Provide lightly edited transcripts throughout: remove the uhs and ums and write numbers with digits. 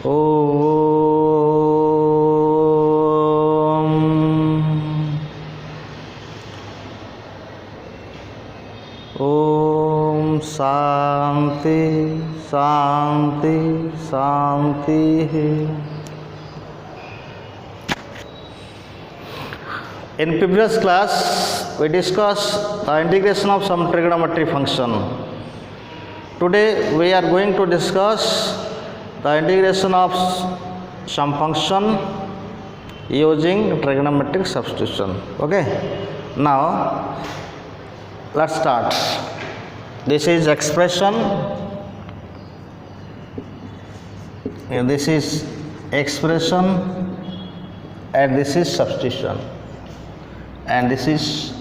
Om Shanti Shanti Shanti. In previous class, we discussed the integration of some trigonometric function. Today, we are going to discuss the integration of some function using trigonometric substitution. Okay. Now, let's start. This is expression, and this is expression, and this is substitution, and this is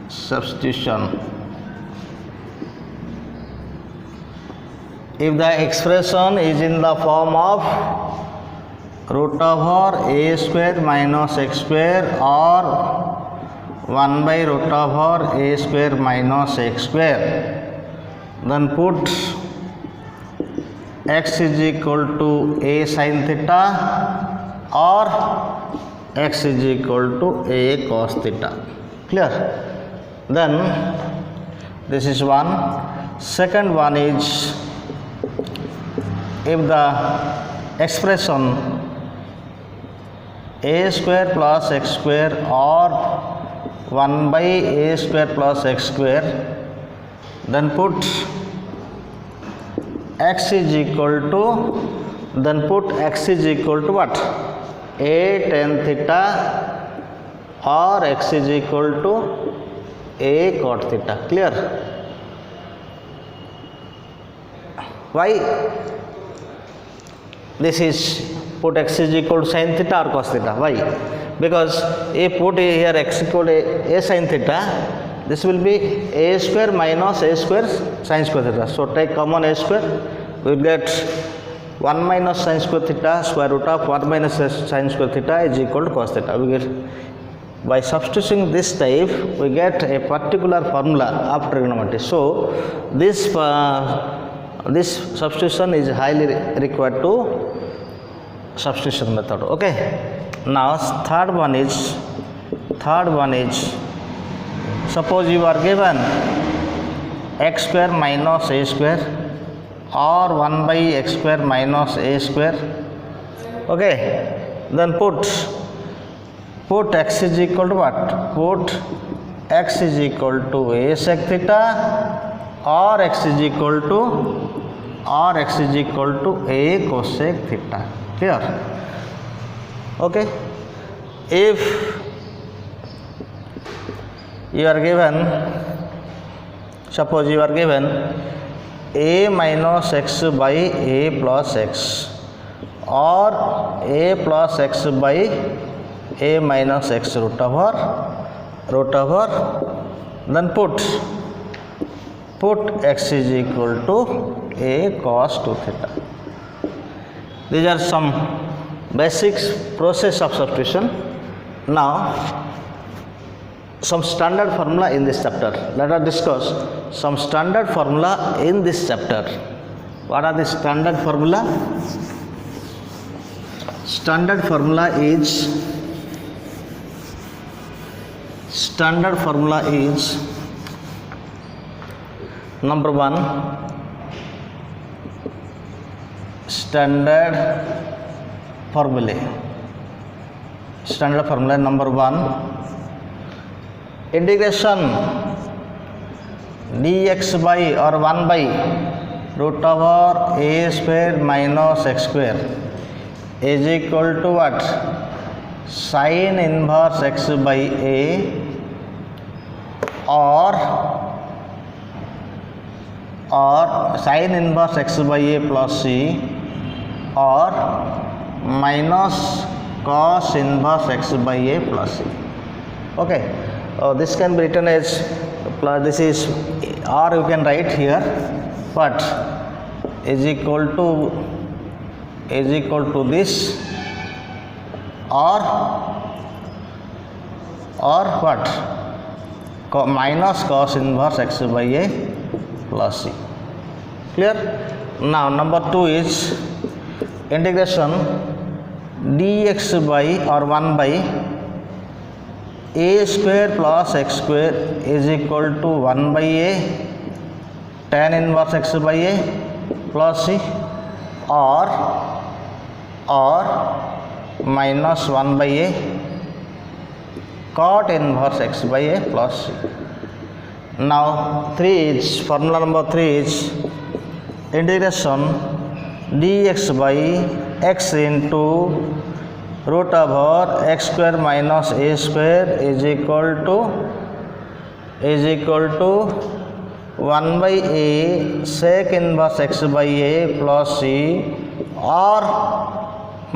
substitution. If the expression is in the form of root over a square minus x square or 1 by root over a square minus x square, then put x is equal to a sin theta or x is equal to a cos theta. Clear? Then this is one. Second one is, if the expression a square plus x square or 1 by a square plus x square, then put x is equal to, what? A tan theta or x is equal to a cot theta. Clear? Why this is put x is equal to sin theta or cos theta? Why? Because if put here x equal to a sin theta, this will be a square minus a square sin square theta. So take common a square, we will get 1 minus sin square theta square root of 1 minus sin square theta is equal to cos theta. We get, by substituting this type, we get a particular formula of trigonometry. So this substitution is highly required to substitution method. Okay. Now third one is, suppose you are given x square minus a square or 1 by x square minus a square. Okay, then put x is equal to what? Put x is equal to a sec theta or x is equal to a cosec theta. Clear? Okay. If you are given, suppose you are given a minus x by a plus x or a plus x by a minus x root over, then put x is equal to a cos 2 theta. These are some basics process of substitution. Now some standard formula in this chapter. Let us discuss some standard formula in this chapter. What are the standard formula? Standard formula is number 1, standard formula number 1, integration dx by or 1 by root over a square minus x square is equal to what? Sin inverse x by a or sin inverse x by a plus c or minus cos inverse x by a plus c. Okay, this can be written as plus, this is, or you can write here, but is equal to this or what? Minus cos inverse x by a plus c. Clear? Now number 2 is integration dx by or 1 by a square plus x square is equal to 1 by a tan inverse x by a plus c or minus 1 by a cot inverse x by a plus c. Now formula number 3 is integration dx by x into root over x square minus a square is equal to 1 by a sec inverse x by a plus c or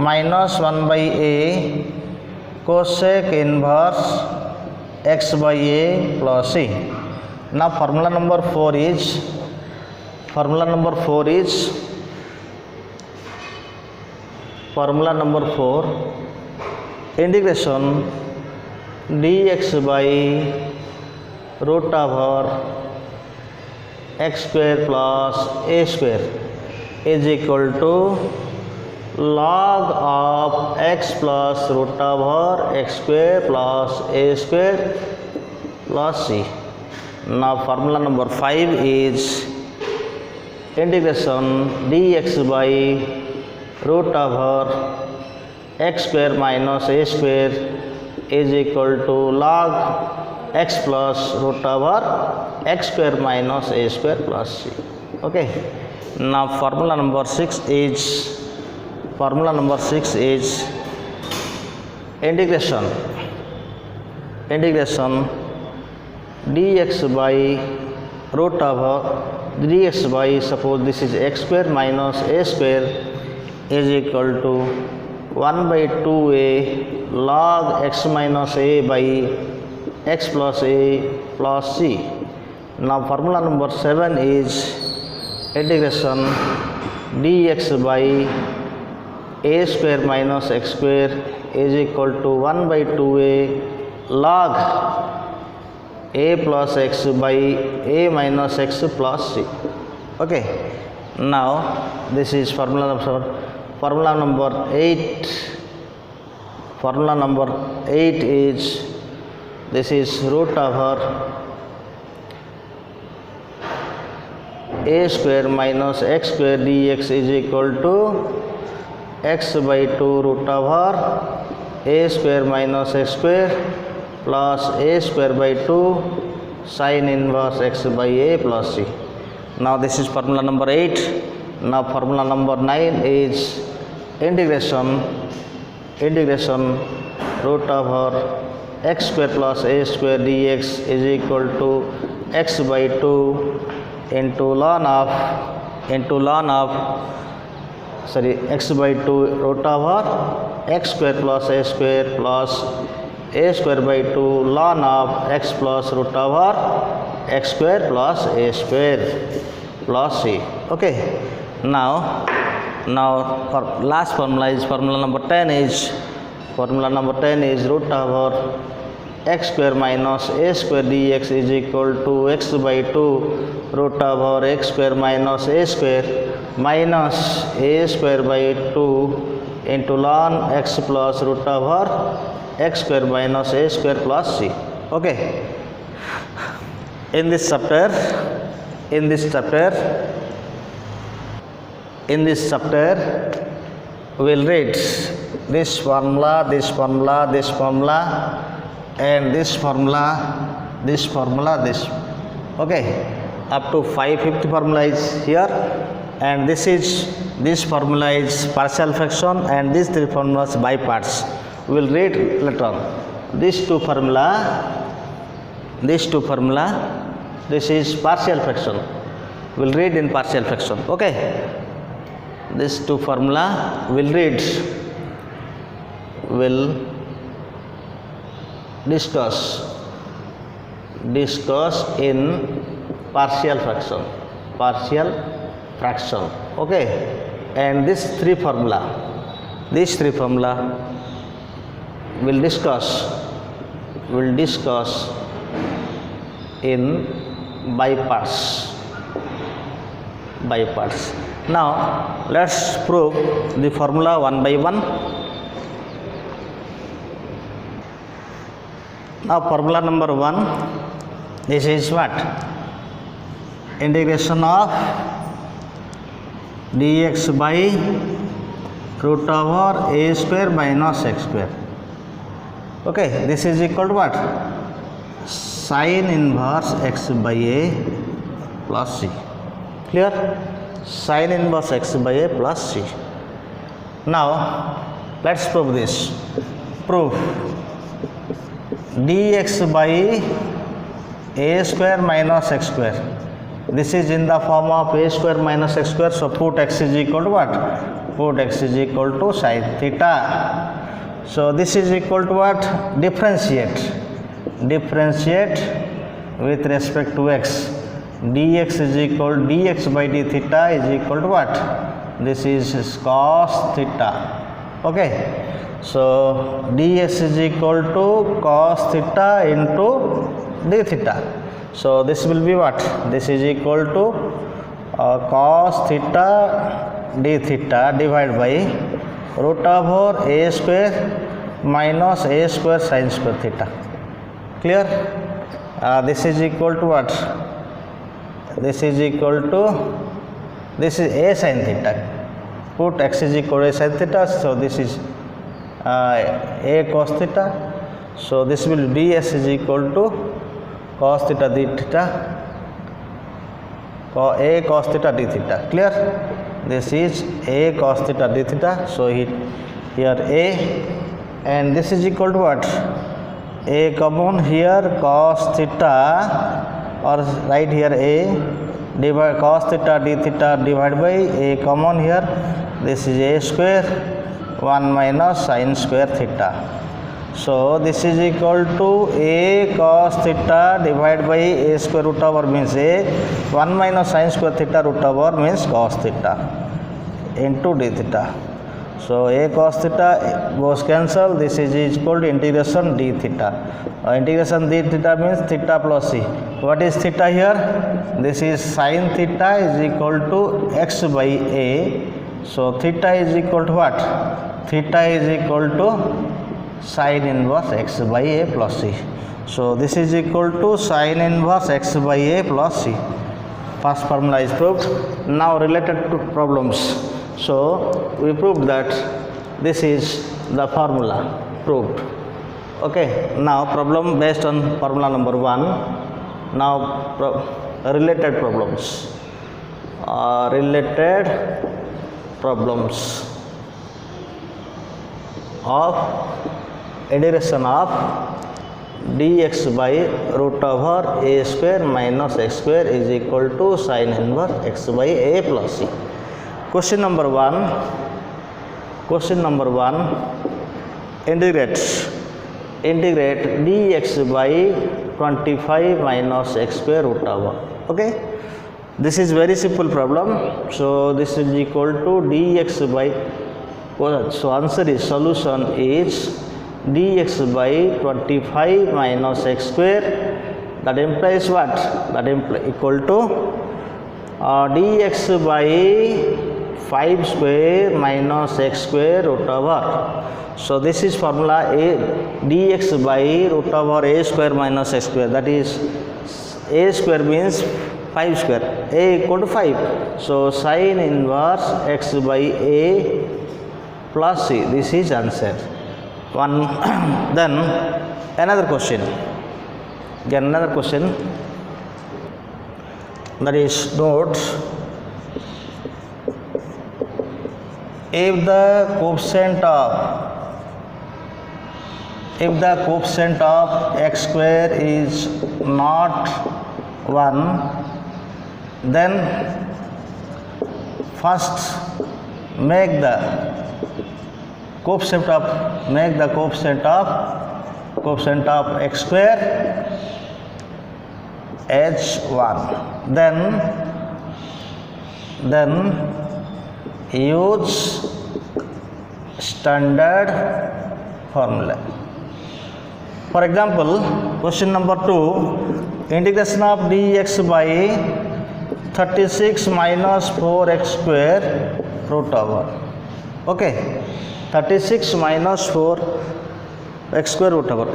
minus 1 by a cosec inverse x by a plus c. Now formula number 4 is integration dx by root over x square plus a square is equal to log of x plus root over x square plus a square plus c. Now formula number 5 is integration dx by root over x square minus a square is equal to log x plus root over x square minus a square plus c. Okay. Now formula number 6 is integration dx by root over dx by, suppose this is x square minus a square is equal to 1 by 2a log x minus a by x plus a plus c. Now formula number 7 is integration dx by a square minus x square is equal to 1 by 2a log a plus x by a minus x plus c. Okay. Now this is formula number 8. Formula number 8 is this is root over a square minus x square dx is equal to x by 2 root over a square minus x square plus a square by 2 sin inverse x by a plus c. Now this is formula number 8. Now formula number 9 is integration root over x square plus a square dx is equal to x by 2 into ln of x by 2 root over x square plus a square plus a square by 2 ln of x plus root over x square plus a square plus c. Okay. Now for last formula is formula number 10 is root over x square minus a square dx is equal to x by 2 root over x square minus a square minus a square by 2 into ln x plus root over x square minus a square plus c. Okay. In this chapter we will read this formula and this formula. Okay. Up to 550 formula is here, and this formula is partial fraction, and these 3 formulas by parts. We will read later on. These two formula, this is partial fraction. We will read in partial fraction. Okay. These two formula will discuss in partial fraction. Okay. And these three formula will discuss in by parts. Now let's prove the formula one by one. Now formula number 1, this is what? Integration of dx by root over a square minus x square. Okay, this is equal to what? Sin inverse x by a plus c. Clear? Sin inverse x by a plus c. Now let's prove this. Prove dx by a square minus x square. This is in the form of a square minus x square. So put x is equal to what? Put x is equal to sin theta. So this is equal to what? Differentiate. Differentiate with respect to x. Dx is equal dx by d theta is equal to what? This is cos theta. Okay. So ds is equal to cos theta into d theta. So this will be what? This is equal to cos theta d theta divided by root over a square minus a square sin square theta. Clear? This is equal to what? This is equal to, this is a sin theta. Put x is equal to a sin theta. So this is a cos theta. So this will ds is equal to cos theta d theta, a cos theta d theta. Clear? This is a cos theta d theta. So here a, and this is equal to what? A common here cos theta, or right here a divide cos theta d theta divided by a common here. This is a square 1 minus sin square theta. So this is equal to a cos theta divided by a square root over means a 1 minus sin square theta root over means cos theta into d theta. So a cos theta goes cancel. This is equal to integration d theta. Integration d theta means theta plus c. What is theta here? This is sin theta is equal to x by a. So theta is equal to what? Theta is equal to sin inverse x by a plus c. So this is equal to sin inverse x by a plus c. First formula is proved. Now related to problems. So we proved that this is the formula proved. Okay. Now problem based on formula number 1. Now related problems. Related problems of integration of dx by root over a square minus x square is equal to sin inverse x by a plus c. Question number 1. Question number 1. Integrate dx by 25 minus x square root over. Okay. This is very simple problem. So this is equal to dx by, so answer is, solution is dx by 25 minus x square. That implies what? That equal to dx by 5 square minus x square root over. So this is formula a, dx by root over a square minus x square. That is a square means 5 square. A equal to 5. So sin inverse x by a plus c. This is answer. One. Then another question. Again another question. That is, note, if the coefficient of x square is not 1, then first make the coefficient of x square h1. Then use standard formula. For example, question number 2, integration of dx by 36 minus 4x square root over. Okay, 36 minus 4x square root over.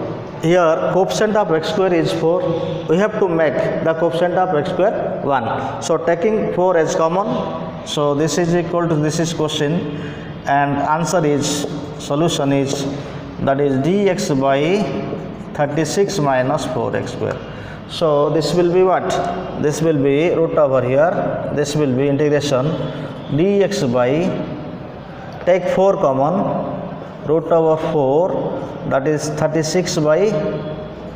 Here coefficient of x square is 4. We have to make the coefficient of x square 1. So taking 4 as common, so this is equal to, this is question, and answer is, solution is, that is dx by 36 minus 4x square. So this will be what? This will be root over here. This will be integration dx by, take 4 common, root over 4, that is 36 by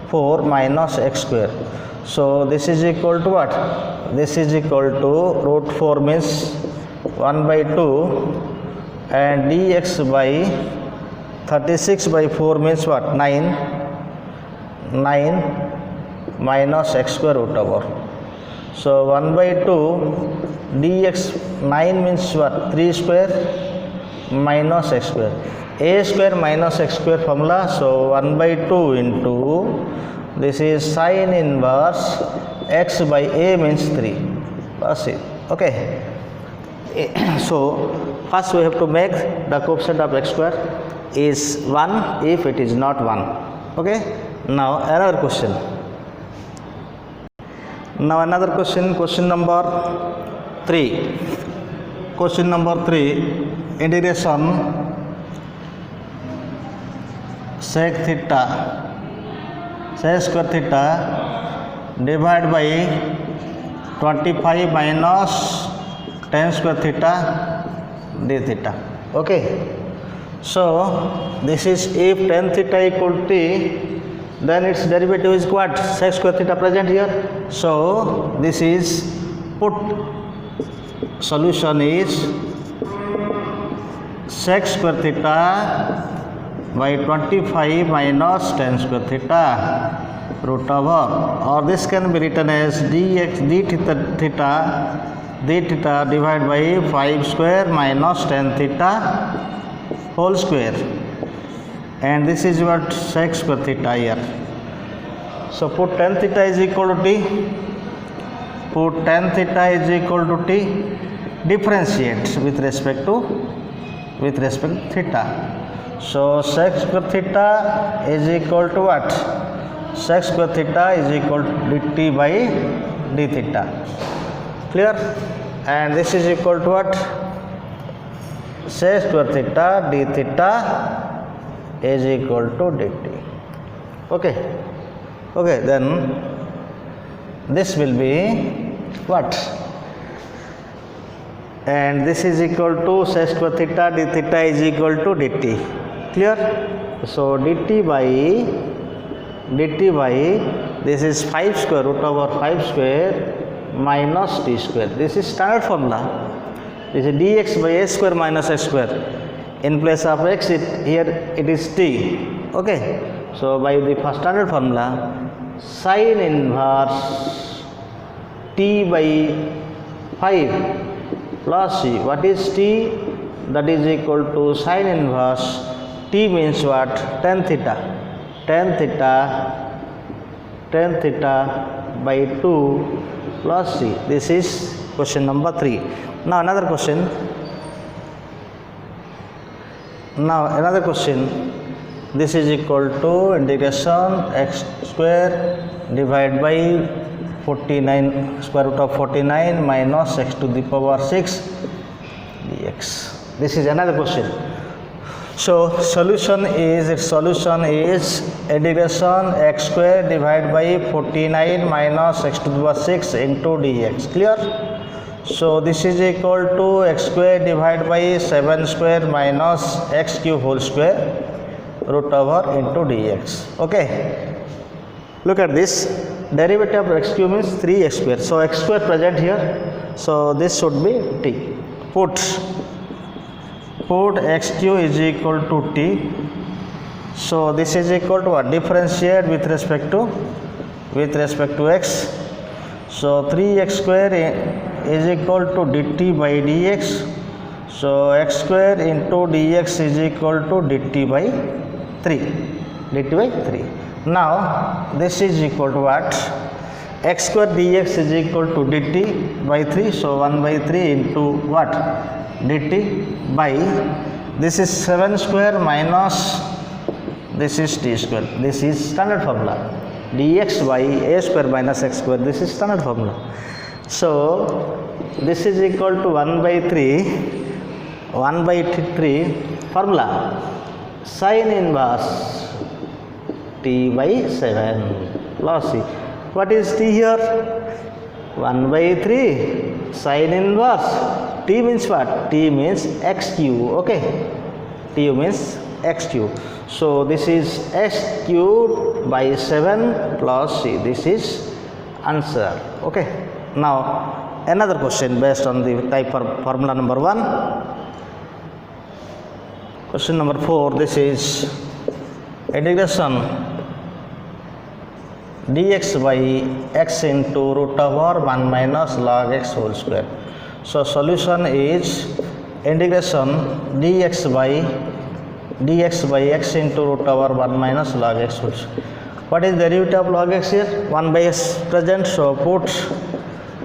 4 minus x square. So this is equal to what? This is equal to root 4 means 1 by 2, and dx by 36 by 4 means what? 9 minus x square root over. So 1 by 2 dx, 9 means what? 3 square minus x square. A square minus x square formula. So 1 by 2 into, this is sine inverse x by a means 3. That's it. Okay. So first we have to make the coefficient of x square is 1 if it is not 1. Okay. Now another question. Now another question, question number 3. Question number 3, integration sec square theta divided by 25 minus tan square theta d theta. Okay. So this is, if tan theta equal to t, then its derivative is what? Sec square theta present here. So this is, put, solution is sec square theta by 25 minus tan square theta root over, or this can be written as dx d theta divided by 5 square minus tan theta whole square, and this is what? Sec square theta here. So put tan theta is equal to t, put tan theta is equal to t, differentiate with respect to theta. So sec square theta is equal to what? Sec square theta is equal to dt by d theta. Clear? And this is equal to what? Sec square theta d theta is equal to dt. Okay. Okay, then this will be what? And this is equal to sec square theta d theta is equal to dt. Clear? So dt by, this is 5 square root over 5 square minus t square. This is standard formula. This is dx by a square minus x square. In place of x, here it is t. Okay. So by the first standard formula, sine inverse t by 5 plus c. What is t? That is equal to sine inverse t means what? Tan theta. Tan theta by 2 plus c. This is question number 3. Now another question. This is equal to integration x square divided by 49 square root of 49 minus x to the power 6 dx. This is another question. So solution is integration x square divided by 49 minus x to the power 6 into dx. Clear? So this is equal to x square divided by 7 square minus x cube whole square root over into dx. Okay. Look at this. Derivative of x cube means 3x square. So x square present here. So this should be t. Put x cube is equal to t. So this is equal to what? Differentiate with respect to x. So 3x square is equal to dt by dx. So x square into dx is equal to dt by 3. Now this is equal to what? x square dx is equal to dt by 3. So 1 by 3 into what? Dt by, this is 7 square minus this is t square. This is standard formula. Dx by a square minus x square. This is standard formula. So this is equal to 1 by 3 formula sin inverse t by 7 plus c. What is t here? 1 by 3 sin inverse. T means what? T means x cube. Okay, t means x cube. So this is x cube by 7 plus c. This is answer. Okay. Now another question based on the type of formula number 1. Question number 4. This is integration dx by x into root over 1 minus log x whole square. So solution is integration dx by x into root over 1 minus log x whole square. What is the derivative of log x here? 1 by x present, so put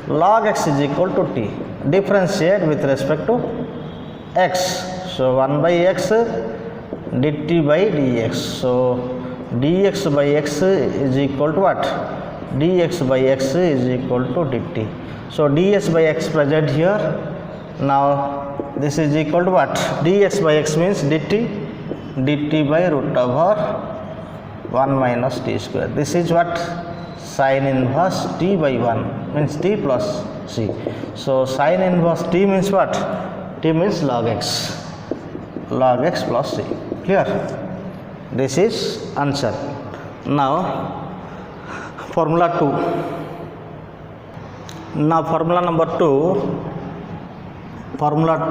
log x is equal to t. Differentiate with respect to x. So 1 by x dt by dx. So dx by x is equal to what? Dx by x is equal to dt. So ds by x present here. Now this is equal to what? Dx by x means dt by root over 1 minus t square. This is what? Sin inverse t by 1 means t plus c. So sin inverse t means what? T means log x plus c. Clear? This is answer. Now formula 2. Now formula number 2. Formula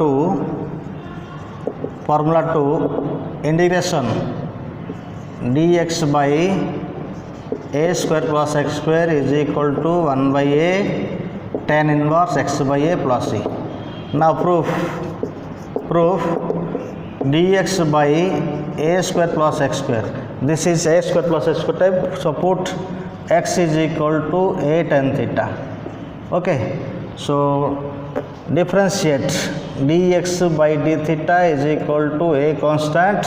2 integration dx by a square plus x square is equal to 1 by a tan inverse x by a plus c. Now proof dx by a square plus x square. This is a square plus x square type. So put x is equal to a tan theta. Okay. So differentiate dx by d theta is equal to a constant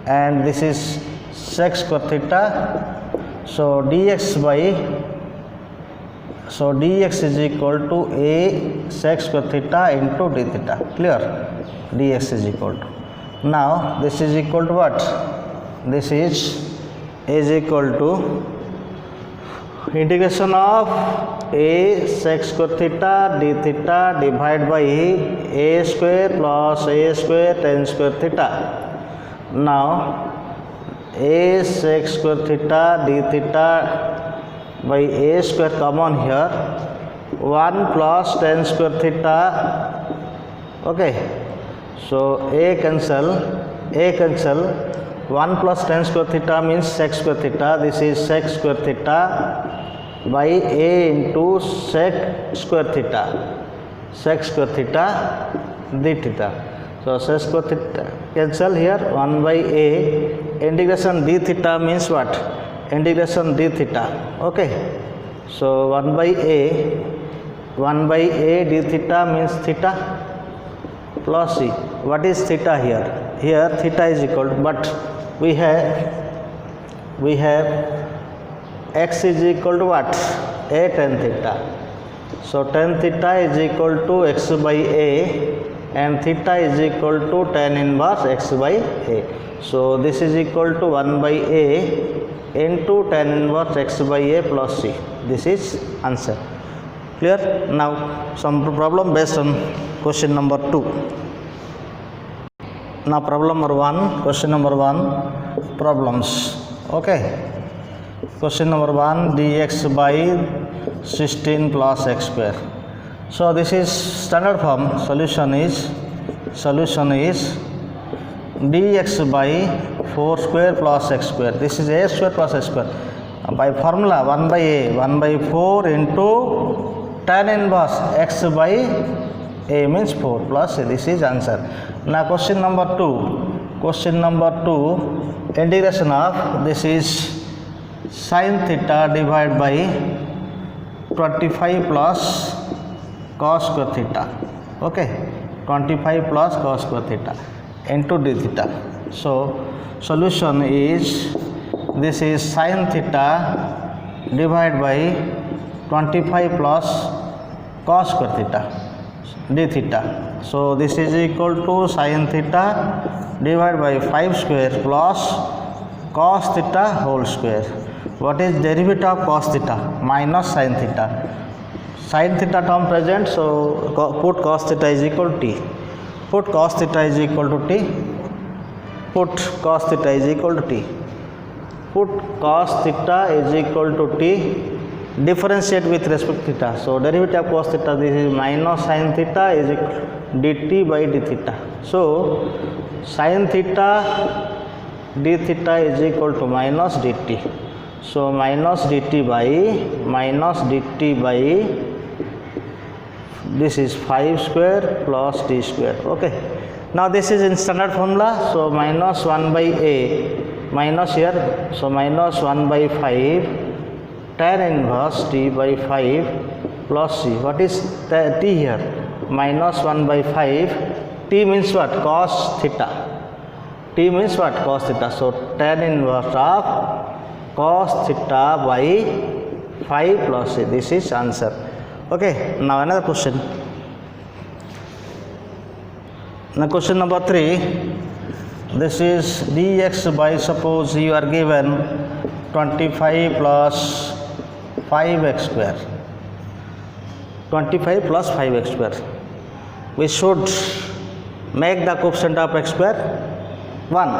and this is sec square theta. So dx is equal to a sec square theta into d theta. Clear? Dx is equal to. Now this is equal to what? This is equal to integration of a sec square theta d theta divided by a square plus a square tan square theta. Now a sec square theta d theta by a square common here, 1 plus tan square theta. Okay, so a cancel, 1 plus tan square theta means sec square theta. This is sec square theta by a into sec square theta d theta. So sec square theta cancel here, 1 by a integration d theta means what? Integration d theta. Okay, so 1 by a d theta means theta plus c. What is theta here? Here theta is equal to, but we have x is equal to what? A tan theta. So tan theta is equal to x by a and theta is equal to tan inverse x by a. So this is equal to 1 by a into tan inverse x by a plus c. This is answer. Clear? Now some problem based on question number 2. Now problem number 1, question number 1 problems. Okay, question number 1 dx by 16 plus x square. So this is standard form. Solution is dx by 4 square plus x square. This is a square plus x square. By formula 1 by 4 into tan inverse x by a means 4 plus a. This is answer. Now question number 2. Integration of this is sin theta divided by 25 plus cos square theta, okay, 25 plus cos square theta into d theta. So solution is, this is sin theta divided by 25 plus cos square theta d theta. So this is equal to sin theta divided by 5 square plus cos theta whole square. What is derivative of cos theta? Minus sin theta. Sin theta term present, so put cos theta is equal to t. Put cos theta is equal to t. Put cos theta is equal to t. Put cos theta is equal to t. Differentiate with respect to theta. So derivative of cos theta, this is minus sin theta is equal to dt by d theta. So sin theta d theta is equal to minus dt. So minus dt by this is 5 square plus t square. Okay. Now this is in standard formula. So minus 1 by a minus here. So minus 1 by 5 tan inverse t by 5 plus c. What is t here? Minus 1 by 5. T means what? Cos theta. T means what? Cos theta. So tan inverse of cos theta by 5 plus c. This is answer. Okay. Now another question. Now question number 3. This is dx by, suppose you are given 25 plus 5x square. 25 plus 5x square. We should make the coefficient of x square 1.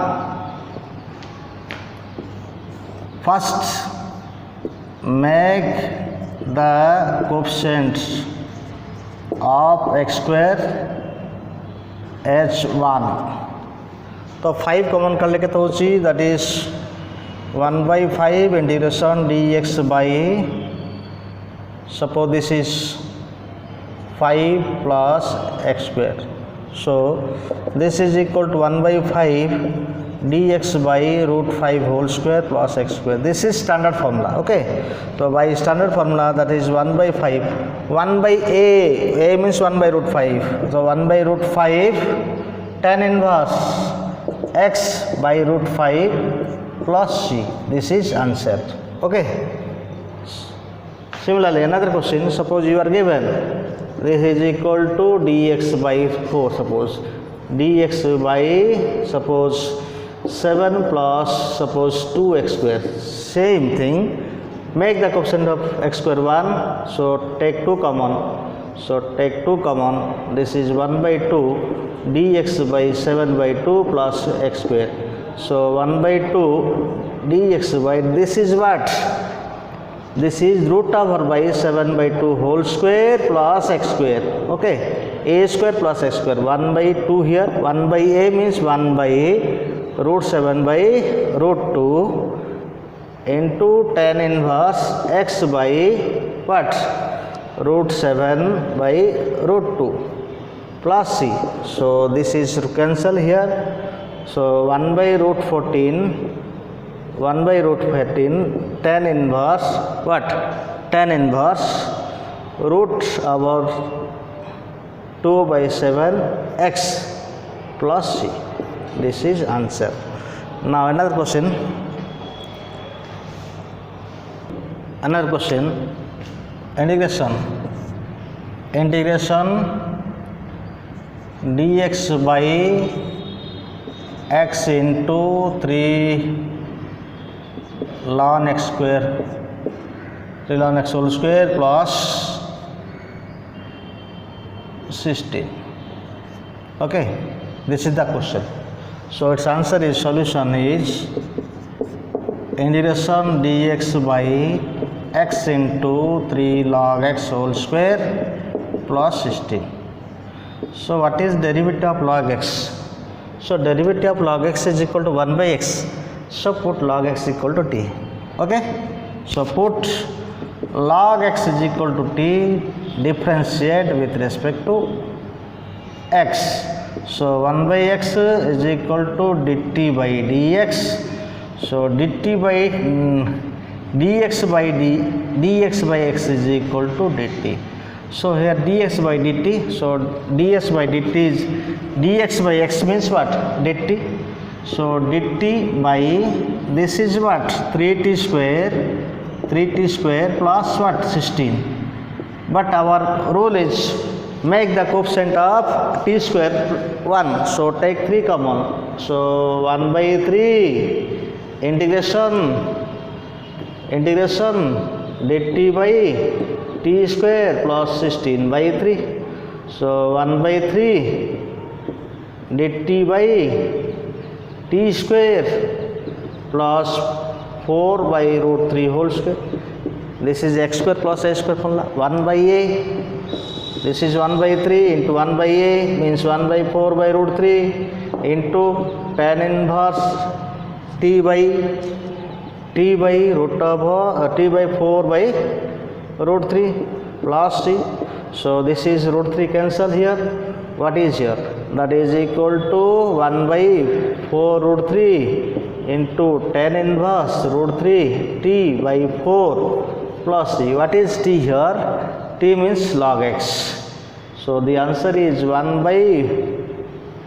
First, make the coefficient of x square h1. तो 5 common कर लेके तो होची, that is 1 by 5 integration dx by, suppose this is 5 plus x square. So this is equal to 1 by 5 dx by root 5 whole square plus x square. This is standard formula. Okay. So by standard formula, that is 1 by 5. 1 by a means 1 by root 5. So 1 by root 5 tan inverse x by root 5 plus c. This is answer. Okay. Similarly, another question. Suppose you are given this is equal to dx by 4. Suppose dx by, suppose 7 plus, suppose 2x square. Same thing. Make the coefficient of x square 1. So take 2 common. So take 2 common. This is 1 by 2 dx by 7 by 2 plus x square. So 1 by 2 dx by, this is what? This is root over by 7 by 2 whole square plus x square. Okay. A square plus x square. 1 by 2 here. 1 by a means 1 by root 7 by root 2 into tan inverse x by what? Root 7 by root 2 plus c. So this is cancel here. So 1 by root 14, 1 by root 14 tan inverse what? Tan inverse root over 2 by 7 x plus c. This is answer. Now another question. Another question. Integration dx by x into 3 ln x square, 3 ln x whole square plus 16. Okay, this is the question. So its answer is, solution is integration dx by x into 3 log x whole square plus 16. So what is derivative of log x? So derivative of log x is equal to 1 by x. So put log x equal to t. Okay. So put log x is equal to t, differentiate with respect to x. So 1 by x is equal to dt by dx. So dt by dx by x is equal to dt. So here dx by dt, so ds by dt is dx by x means what? Dt. So dt by this is what? 3t square plus what? 16. But our rule is make the coefficient of t square 1. So take 3 common. So 1 by 3 integration dt by t square plus 16 by 3. So 1 by 3 dt by t square plus 4 by root 3 whole square. This is x square plus a square formula. 1 by a, this is 1 by 3 into 1 by a means 1 by 4 by root 3 into tan inverse t by root of t by 4 by root 3 plus t. So this is root 3 cancel here. What is here? That is equal to 1 by 4 root 3 into tan inverse root 3 t by 4 plus t. What is t here? T means log x. So the answer is 1 by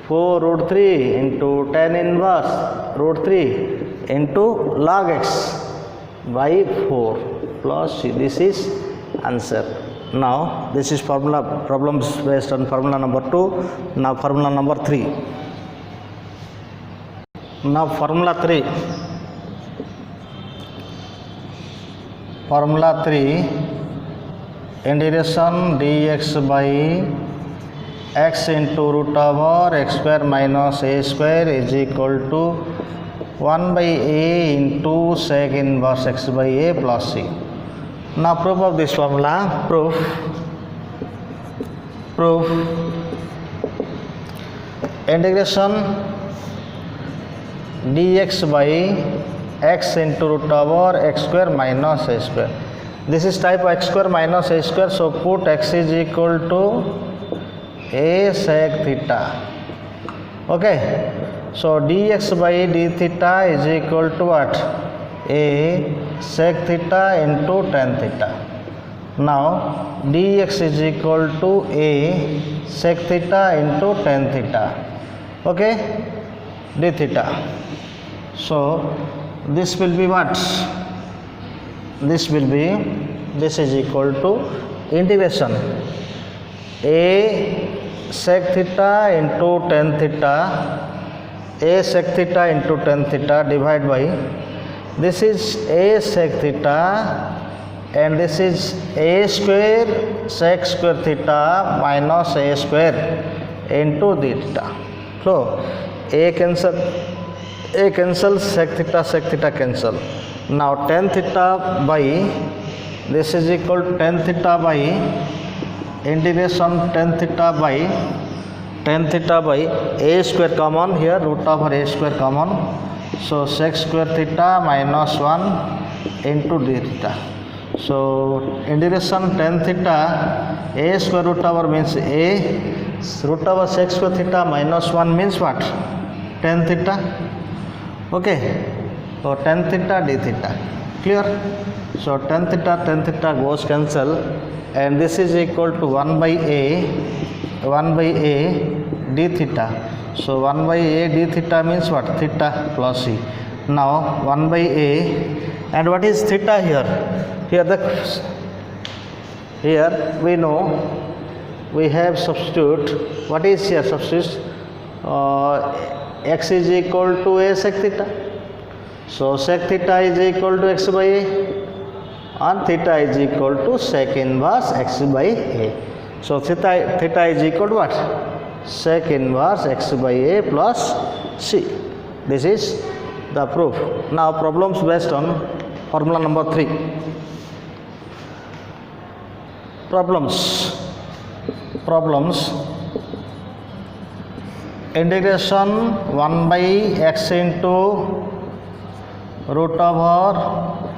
4 root 3 into tan inverse root 3 into log x by 4 plus t. This is answer. Now this is problems based on formula number 2. Now formula number 3. Now formula 3. Formula 3, integration dx by x into root over x square minus a square is equal to 1 by a into sec inverse x by a plus c. Now proof of this formula. Proof integration dx by x into root over x square minus a square. This is type x square minus a square. So put x is equal to a sec theta. Okay. So dx by d theta is equal to what? A sec theta into tan theta. Now dx is equal to a sec theta into tan theta. Okay. D theta. So this will be what? This is equal to integration a sec theta into tan theta, a sec theta into tan theta divided by this is a sec theta and this is a square sec square theta minus a square into d theta. So a cancel, sec theta cancel. Now tan theta by this is equal to tan theta by integration tan theta by a square common here, root over a square common. So sec square theta minus 1 into d theta. So integration tan theta a square root over means a root over sec square theta minus 1 means what? Tan theta. Okay. So tan theta d theta. Clear? So tan theta goes cancel and this is equal to 1 by a d theta. So 1 by a d theta means what? Theta plus c. Now 1 by a and what is theta here? Here we know we have substitute. What is here substitute? X is equal to a sec theta. So sec theta is equal to x by a and theta is equal to sec inverse x by a. So theta is equal to what? Sec inverse x by a plus c. This is the proof. Now problems based on formula number 3. Problems. Integration 1 by x into root over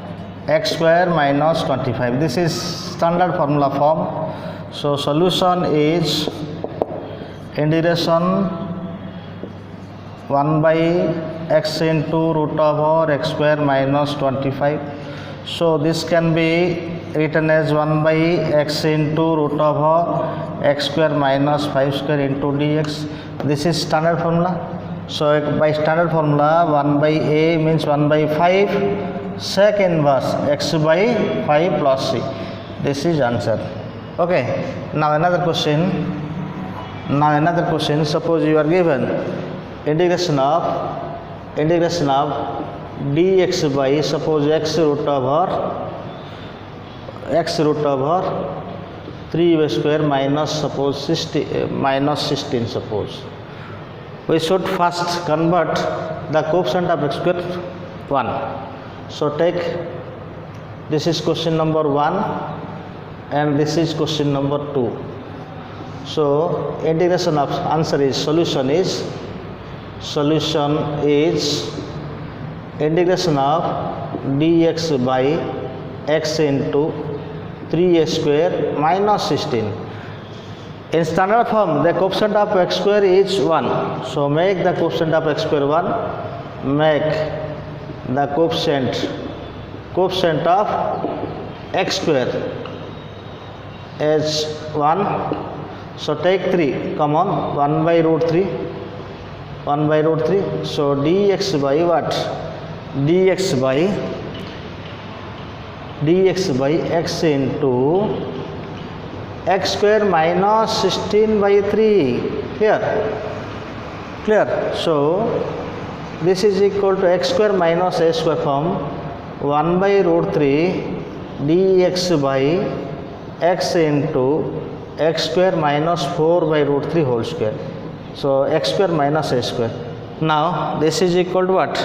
x square minus 25. This is standard formula form. So solution is integration 1 by x into root over x square minus 25. So this can be written as 1 by x into root over x square minus 5 square into dx. This is standard formula. So by standard formula 1 by a means 1 by 5 sec inverse x by 5 plus c. This is answer. Okay, now another question. Suppose you are given integration of dx by, suppose x root over 3y square minus, suppose 16, suppose. We should first convert the coefficient of x square 1. So take, this is question number 1 and this is question number 2. So integration of answer is solution is integration of dx by x into 3a square minus 16. In standard form the coefficient of x square is 1. So make the coefficient of x square 1. Make the coefficient of x square as 1. So take 3 common, 1 by root 3. So dx by what? dx by x into x square minus 16 by 3. Clear? So this is equal to x square minus a square form, 1 by root 3 dx by x into x square minus 4 by root 3 whole square. So x square minus a square. Now this is equal to what?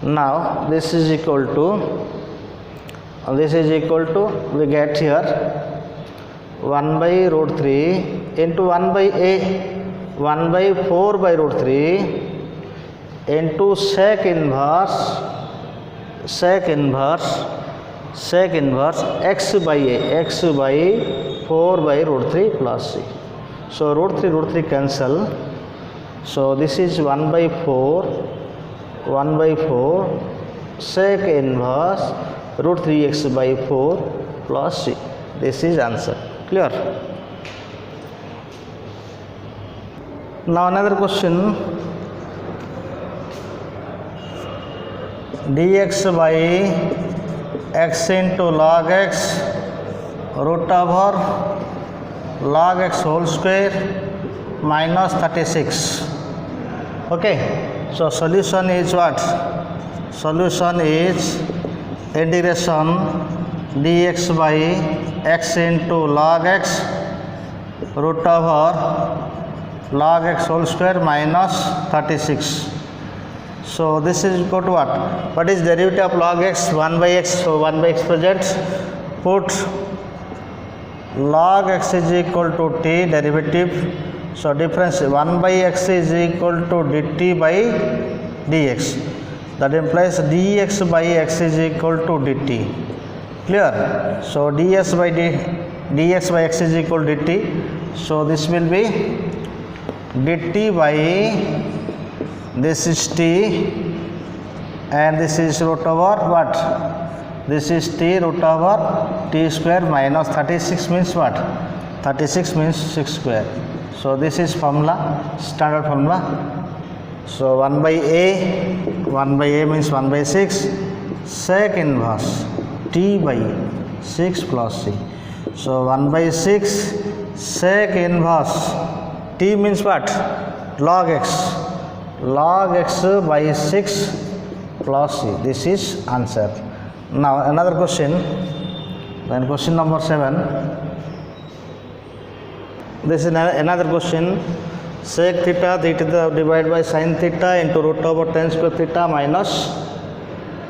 Now this is equal to we get here 1 by root 3 into 1 by 4 by root 3 into sec inverse x by 4 by root 3 plus c. So root 3 cancel. So this is 1 by 4 sec inverse root 3x by 4 plus c. This is answer. Clear? Now another question. dx by x into log x root over log x whole square minus 36. Okay, so solution is what? Solution is integration dx by x into log x root over log x whole square minus 36. So this is equal to what? What is derivative of log x? 1 by x. So 1 by x present. Put log x is equal to t derivative. So difference 1 by x is equal to dt by dx. That implies dx by x is equal to dt. Clear? So dx by x is equal to dt. So this will be dt by, this is t and this is root over what? This is t root over t square minus 36 means what? 36 means 6 square. So this is formula, standard formula. So 1 by a means 1 by 6 sec inverse t by 6 plus c. So 1 by 6 sec inverse t means what? Log x by 6 plus c. This is answer. Now another question, then question number 7. This is another question. Sec theta divided by sin theta into root over tan square theta minus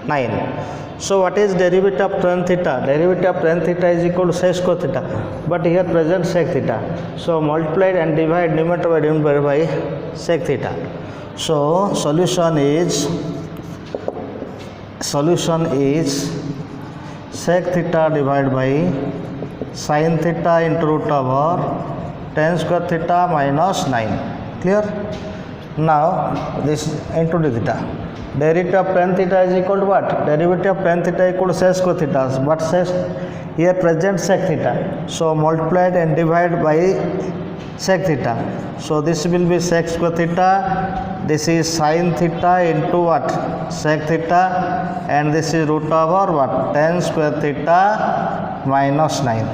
9. So what is derivative of tan theta? Derivative of tan theta is equal to sec square theta. But here present sec theta. So multiplied and divide numerator by denominator by sec theta. So solution is sec theta divided by sin theta into root over tan square theta minus 9. Clear? Now this into d theta. Derivative of tan theta is equal to what? Derivative of tan theta equal to sec square theta. But here present sec theta. So multiplied and divided by sec theta. So this will be sec square theta. This is sin theta into what? Sec theta, and this is root over what? Tan square theta minus 9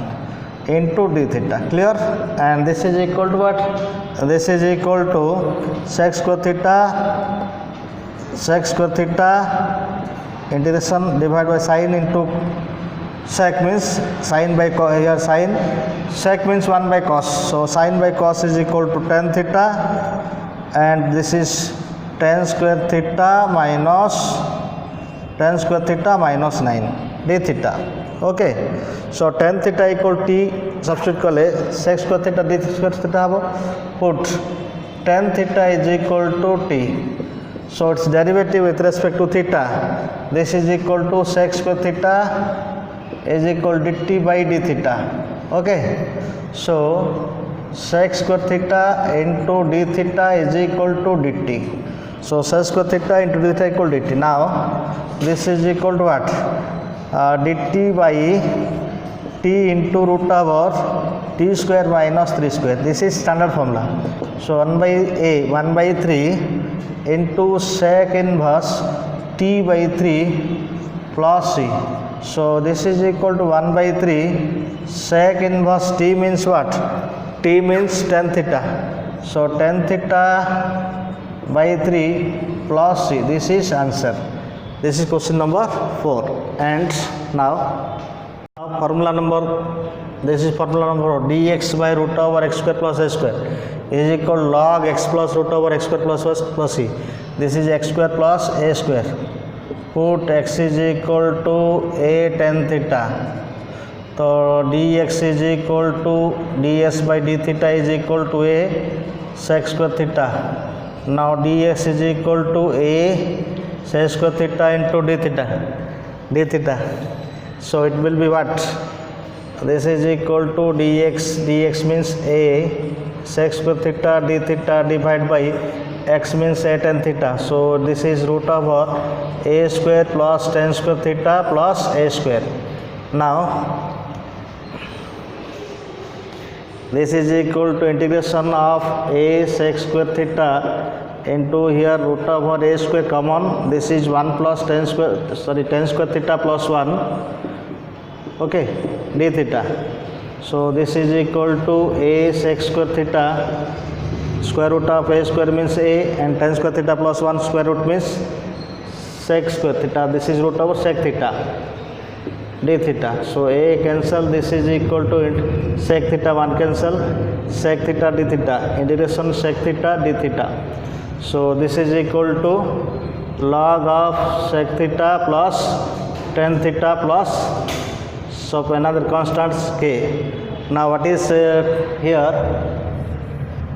into d theta. Clear? And this is equal to what? This is equal to sec square theta integration divided by sin into sec means sin by cos. Here sin, sec means 1 by cos. So sin by cos is equal to tan theta, and this is tan square theta minus 9 d theta. Okay, so tan theta equal t substitute kale sec square theta d square theta habo. Put tan theta is equal to t, so its derivative with respect to theta, this is equal to sec square theta is equal to dt by d theta. Okay, so sec square theta into d theta is equal to dt. So sec square theta into d theta equal to dt. Now this is equal to what? Dt by t into root over t square minus 3 square. This is standard formula. So 1 by 3 into sec inverse t by 3 plus c. So this is equal to 1 by 3 sec inverse t means what? T means tan theta. So tan theta by 3 plus c. This is answer. This is question number 4. And now formula number, this is formula number 4. Dx by root over x square plus a square is equal to log x plus root over x square plus c. This is x square plus a square. Put x is equal to a tan theta. So dx is equal to ds by d theta is equal to a sec square theta. Now dx is equal to a sec square theta into d theta. So it will be what? This is equal to dx means a sec square theta d theta divided by x means a tan theta. So this is root over a square plus tan square theta plus a square. Now this is equal to integration of a sec square theta into here root over a square common. This is 1 plus tan square theta plus 1. Okay, d theta. So this is equal to a sec square theta, square root of a square means a, and tan square theta plus 1 square root means sec square theta. This is root over sec theta d theta. So a cancel, this is equal to sec theta 1 cancel, sec theta d theta, integration sec theta d theta. So this is equal to log of sec theta plus tan theta plus so another constants k. Now what is here?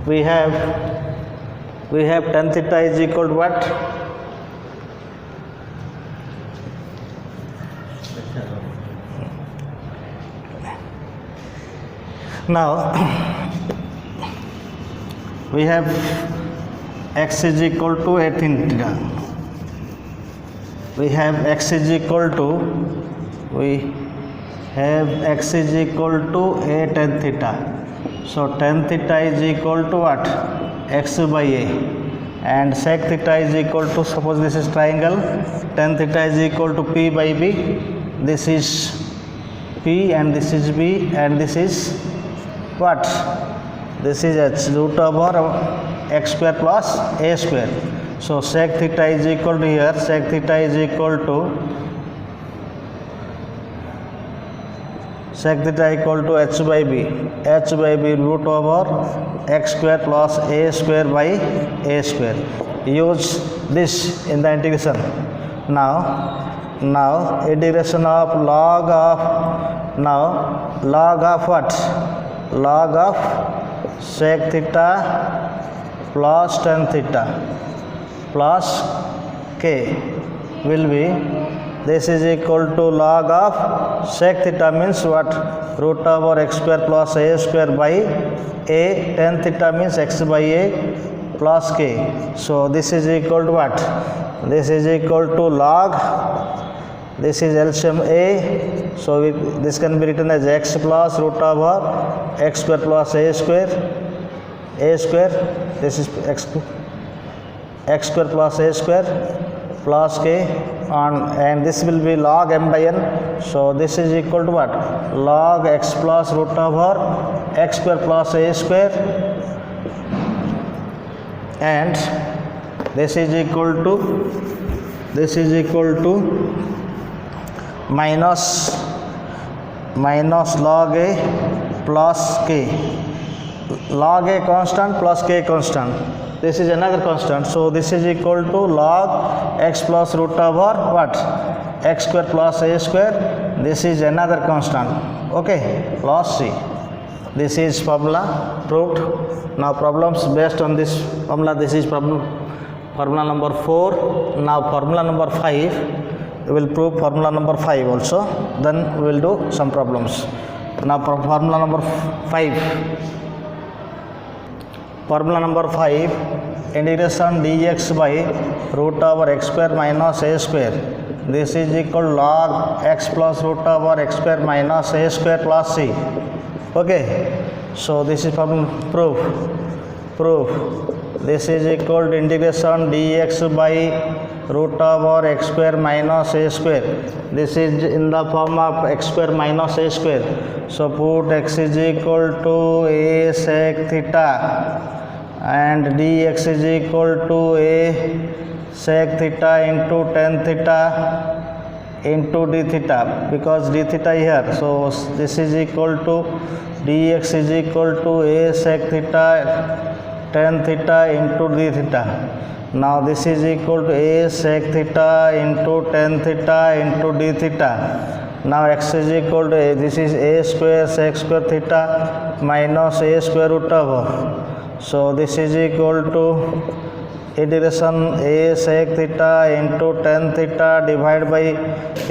We have tan theta is equal to what? Now we have x is equal to a tan theta. We have x is equal to a tan theta. So tan theta is equal to what? X by a, and sec theta is equal to, suppose this is triangle, tan theta is equal to p by b. This is p and this is b, and this is what? This is h root over x square plus a square. So sec theta is equal to here, sec theta is equal to h by b root over x square plus a square by a square. Use this in the integration. Now integration of log of what? Log of sec theta plus tan theta plus k will be, this is equal to log of sec theta means what? Root over x square plus a square by a, tan theta means x by a plus k. So this is equal to what? This is equal to log, this is LCM a, so this can be written as x plus root over x square plus a square, this is x square plus a square plus k, and this will be log m by n. So this is equal to what? Log x plus root over x square plus a square, and this is equal to minus log a plus k. Log a constant plus k constant. This is another constant. So this is equal to log x plus root over what? X square plus a square. This is another constant. Okay, plus c. This is formula proved. Now problems based on this formula. This is formula number 4. Now formula number 5. We will prove formula number 5 also. Then we will do some problems. Now formula number 5. Formula number 5, integration dx by root over x square minus a square. This is equal to log x plus root over x square minus a square plus c. Okay, so this is from proof. This is equal to integration dx by root over x square minus a square. This is in the form of x square minus a square. So put x is equal to a sec theta and dx is equal to a sec theta into tan theta into d theta, because d theta here. So this is equal to dx is equal to a sec theta tan theta into d theta. Now this is equal to a sec theta into tan theta into d theta. Now x is equal to a, this is a square sec square theta minus a square root over. So this is equal to integration a sec theta into tan theta divided by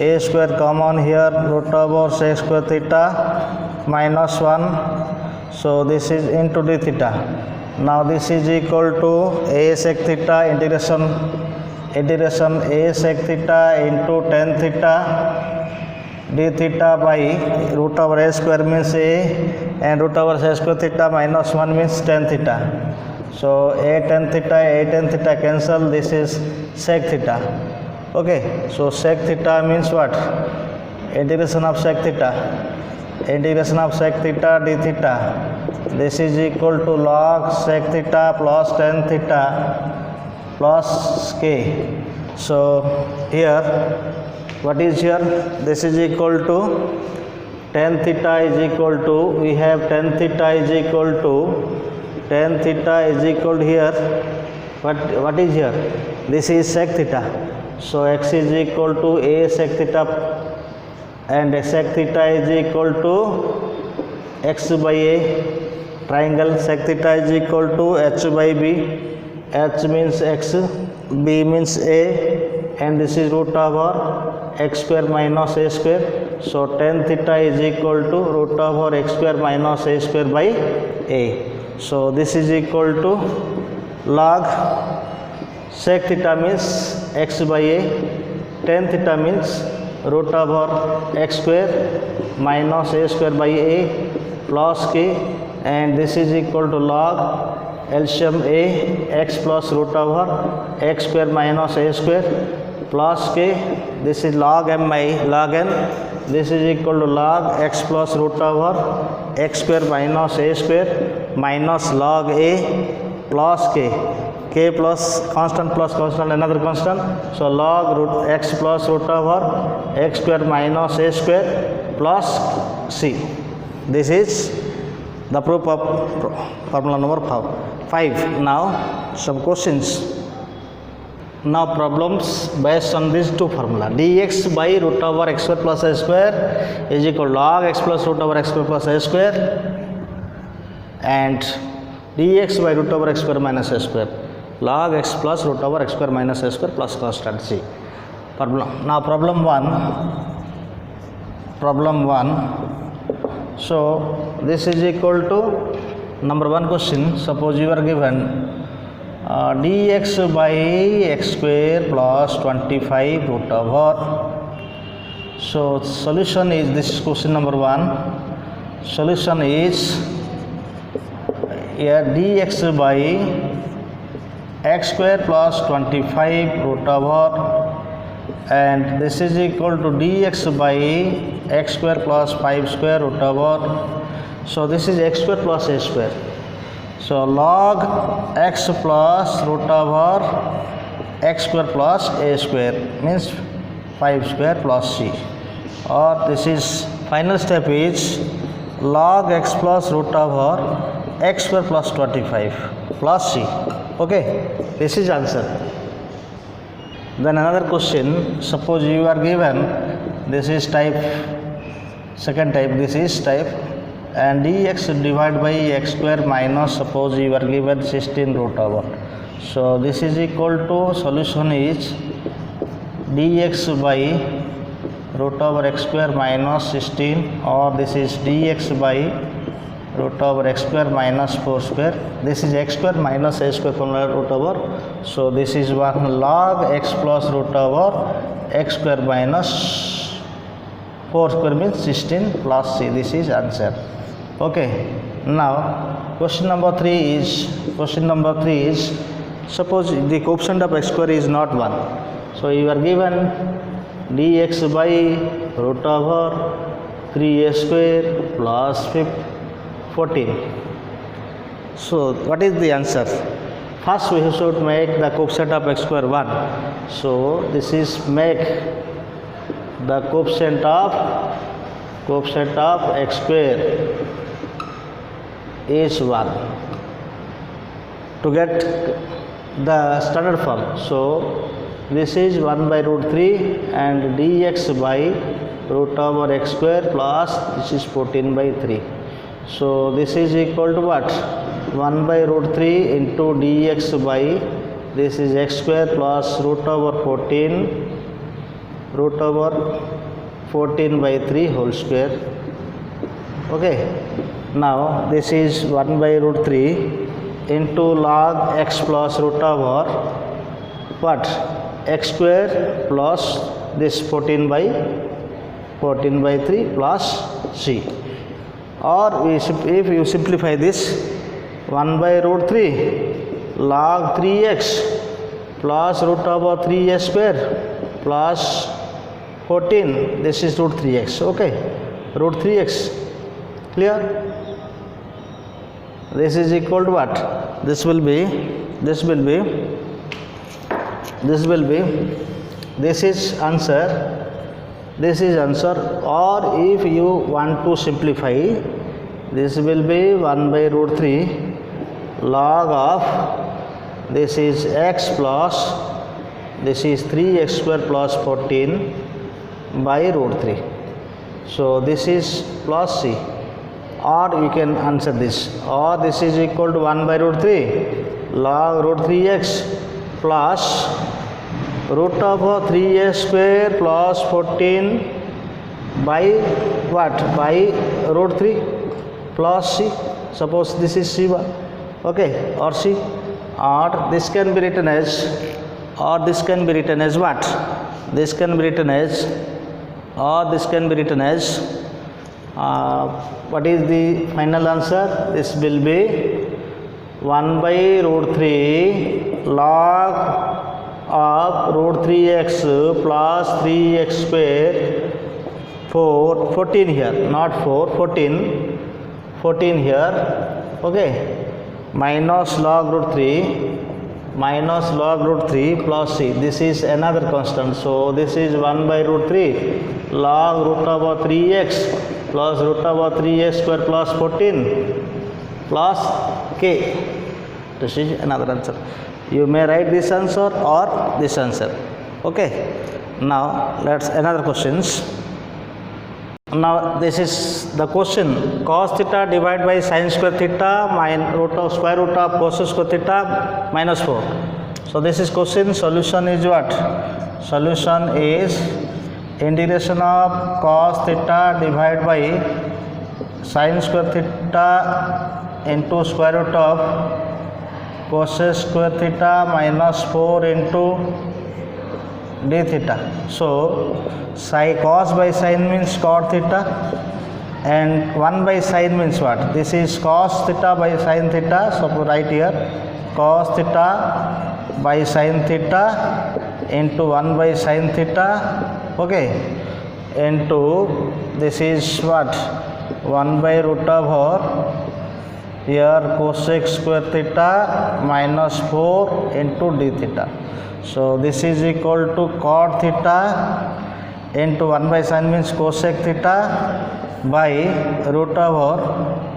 a square common here root over sec square theta minus 1. So this is into d theta. Now this is equal to a sec theta integration a sec theta into tan theta d theta by root over a square means a, and root over sec square theta minus 1 means tan theta. So a tan theta cancel, this is sec theta. Okay, so sec theta means what? Integration of sec theta d theta. This is equal to log sec theta plus tan theta plus k. So here, what is here? This is equal to tan theta is equal to, we have tan theta is equal to here. What is here? This is sec theta. So x is equal to a sec theta, and sec theta is equal to x by a. Triangle sec theta is equal to h by b. H means x, b means a, and this is root over x square minus a square. So tan theta is equal to root over x square minus a square by a. So this is equal to log sec theta means x by a, tan theta means root over x square minus a square by a plus k, and this is equal to log LCM a x plus root over x square minus a square plus k. This is log m by log n. This is equal to log x plus root over x square minus a square minus log a plus k plus constant another constant. So log root x plus root over x square minus a square plus c. This is the proof of formula number 5. Now some questions. Now problems based on these two formula. Dx by root over x square plus a square is equal to log x plus root over x square plus a square, and dx by root over x square minus a square, log x plus root over x square minus a square plus constant c. Now problem 1. So this is equal to number 1 question. Suppose you are given dx by x square plus 25 root over. So solution is, this is question number 1. Solution is here dx by x square plus 25 root over, and this is equal to dx by x square plus 5 square root over. So this is x square plus a square. So log x plus root over x square plus a square means 5 square plus c, or this is final step is log x plus root over x square plus 25 plus c. Okay, this is answer. Then another question, suppose you are given, this is type, second type, this is type, and dx divided by x square minus, suppose you are given 16 root over. So this is equal to, solution is dx by root over x square minus 16, or this is dx by root over x square minus 4 square. This is x square minus a square formula root over. So this is 1 log x plus root over x square minus 4 square means 16 plus c. This is answer. Okay. Now question number 3 is, suppose the coefficient of x square is not 1. So you are given dx by root over 3a square plus 14. So what is the answer? First we should make the coefficient of x square 1. So this is make the coefficient of x square is 1 to get the standard form. So this is 1 by root 3 and dx by root over x square plus this is 14 by 3. So this is equal to what? 1 by root 3 into dx by this is x square plus root over 14 by 3 whole square. Okay. Now this is 1 by root 3 into log x plus root over what? X square plus this 14 by 3 plus c. Or if you simplify this, 1 by root 3 log 3x plus root over 3a square plus 14, this is root 3x. Okay, root 3x. Clear? This is equal to what? This is answer. This is answer. Or if you want to simplify, this will be 1 by root 3 log of this is x plus this is 3x square plus 14 by root 3. So this is plus c. Or you can answer this, or this is equal to 1 by root 3 log root 3x plus root over 3a square plus 14 by what? By root 3 plus c. Suppose this is c1, okay, or c, or this can be written as, what? This can be written as, what is the final answer? This will be 1 by root 3 log of root 3x plus 3x square 14 here, not 4, 14 here, okay, minus log root 3 plus c. This is another constant. So this is 1 by root 3 log root over 3x plus root over 3a square plus 14 plus k. This is another answer. You may write this answer or this answer. Okay. Now let's another questions. Now this is the question, cos theta divided by sin square theta minus root of square root of cos square theta minus 4. So this is question. Solution is what? Solution is integration of cos theta divided by sin square theta into square root of cosec square theta minus 4 into d theta. So cos by sin means cot theta, and 1 by sin means what? This is cos theta by sin theta. So right here cos theta by sin theta into 1 by sin theta, okay, into this is what? 1 by root over here cosec square theta minus 4 into d theta. So this is equal to cot theta into 1 by sin means cosec theta by root over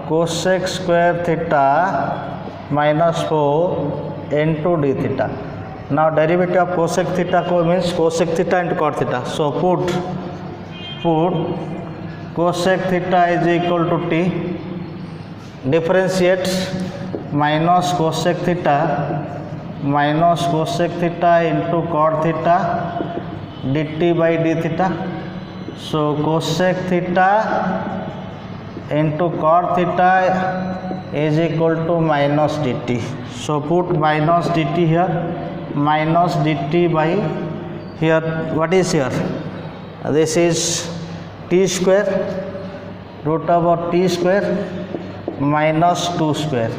cosec square theta minus 4 into d theta. Now derivative of cosec theta means cosec theta into cot theta. So put cosec theta is equal to t, differentiate minus cosec theta into cot theta dt by d theta. So cosec theta into cot theta is equal to minus dt. So put minus dt here, minus dt by here, what is here? This is t square root over t square minus 2 square.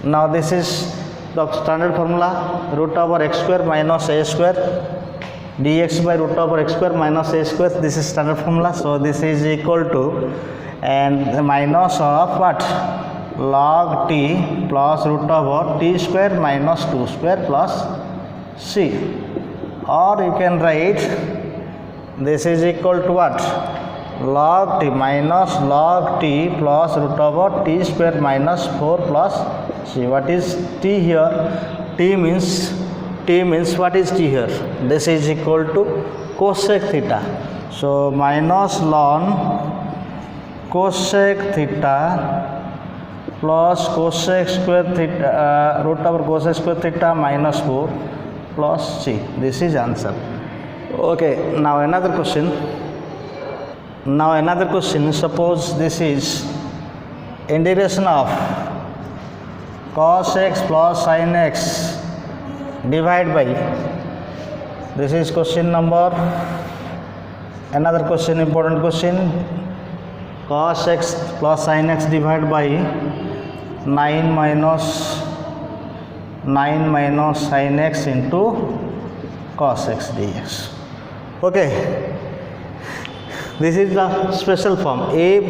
Now this is the standard formula, root over x square minus a square dx by root over x square minus a square. This is standard formula. So this is equal to, and the minus of what? Log t plus root over t square minus 2 square plus c, or you can write this is equal to what? Log t minus log t plus root over t square minus 4 plus c. What is t here? T means what is t here? This is equal to cosec theta. So minus ln cosec theta plus cosec square theta root over cosec square theta minus 4 plus c. This is answer. Okay, now another question. Suppose this is integration of cos x plus sin x divided by, this is question number, another question, important question, cos x plus sin x divided by 9 minus sin x into cos x dx. Okay, this is the special form. If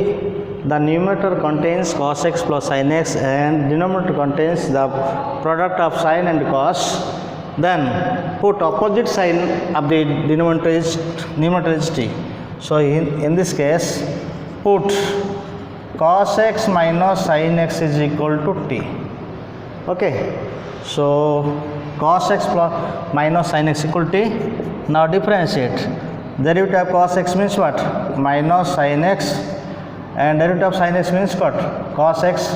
the numerator contains cos x plus sin x and denominator contains the product of sin and cos, then put opposite sign of the numerator is t. So in this case put cos x minus sin x is equal to t. Okay, so cos x plus minus sin x equal to t. Now differentiate. Derivative of cos x means what? Minus sin x, and derivative of sin x means what? Cos x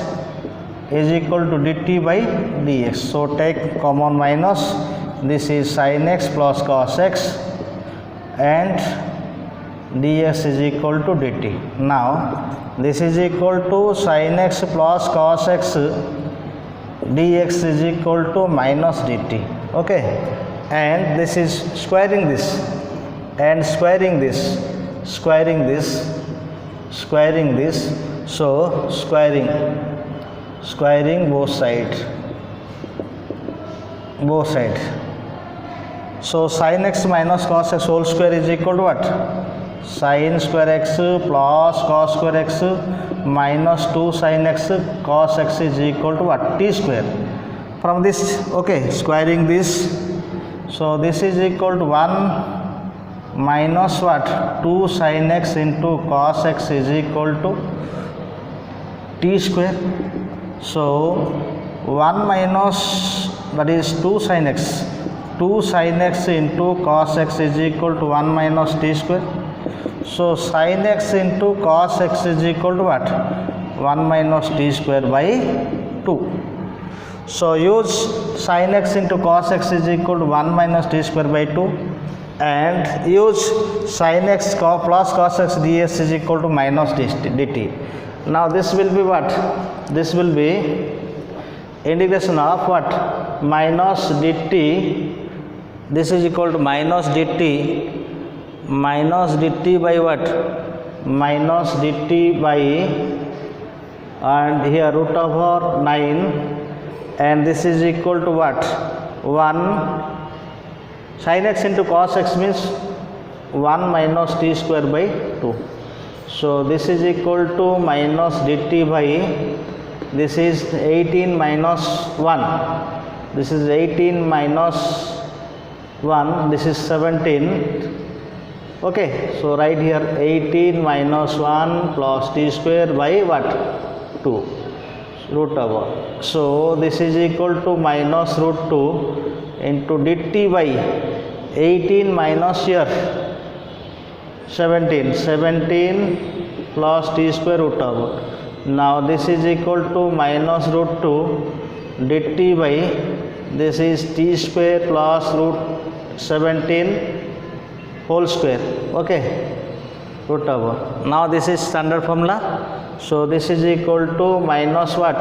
is equal to dt by dx. So take common minus, this is sin x plus cos x, and dx is equal to dt. Now this is equal to sin x plus cos x, dx is equal to minus dt. Okay, and this is squaring this and squaring this, so squaring both sides. So sin x minus cos x whole square is equal to what? Sin square x plus cos square x minus 2 sin x cos x is equal to what? T square. From this, okay, squaring this, so this is equal to 1 minus what? 2 sin x into cos x is equal to t square. So 1 minus, that is 2 sin x into cos x is equal to 1 minus t square. So sin x into cos x is equal to what? 1 minus t square by 2. So use sin x into cos x is equal to 1 minus t square by 2, and use sin x plus cos x ds is equal to minus dt. Now this will be what? This will be integration of what? Minus dt, this is equal to minus dt by what? Minus dt by, and here root over 9, and this is equal to what? 1 sin x into cos x means 1 minus t square by 2. So this is equal to minus dt by, this is 18 minus 1, this is 18 minus 1, this is 17. Okay, so right here 18 minus 1 plus t square by what? 2 root over. So this is equal to minus root 2 into dt by 18 minus here 17 plus t square root over. Now this is equal to minus root 2 dt by, this is t square plus root 17 whole square. Okay, root over. Now this is standard formula. So this is equal to minus what?